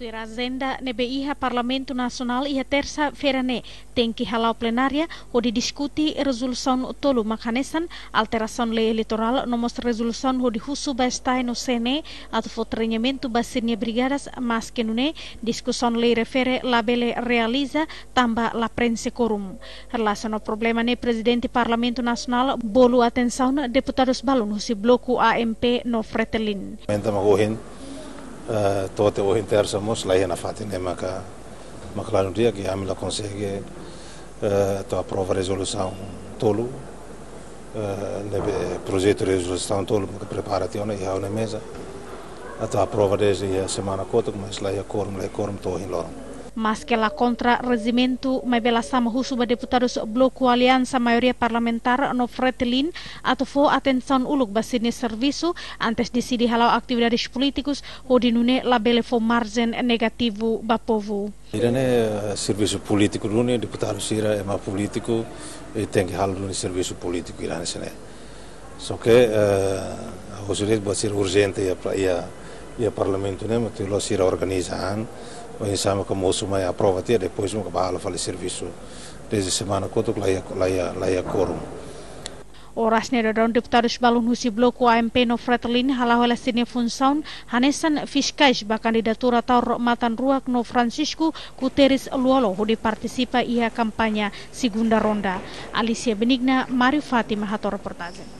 Tuira agenda nebe iha Parlamento Nasional iha terça-feira tem que halau plenária onde discuti resolução tolu makanesan alteração lei eleitoral nomos resolução onde husu bastai no sene atau treinamento basinha brigadas mas que nune discussão lei refere labele realiza tamba la prensa quorum. Relação ao problema presidente Parlamento Nasional bolu atenção deputados balun husi bloco AMP no Fretilin. Toate o terça mos lá na fatine maka no dia que a Amila consegue aprova resolução tolo projeto de resolução tolo que preparação e na mesa aprova desde a semana cota mas lá quorum to em lorong. Mas que la contra regimento mai bela sama husuba deputados bloco aliança maioria parlamentar no Fretilin atau fo atenção uluk basine serviço antes decidi halau atividades políticos ou dinune labele fo margem negativo bapovo. Irane serviço político dune deputados ira é mais político e tem que halau dune serviço político irane sene. Só que o sujeito pode ser urgente e a parlamento né mas lo sira organizan o sama como o sumai aprova ter depois nunca bala fale serviço desde semana quanto lá ia quorum. Oras nedon deputados balun husi bloco AMP no Fretilin halau ela sine função hanesan fiscais ba candidatura taur matan ruak no Francisco Guterres Luolo hudi participa ia kampanya segunda ronda. Alicia Benigna, Mario Fatima hato reportagem.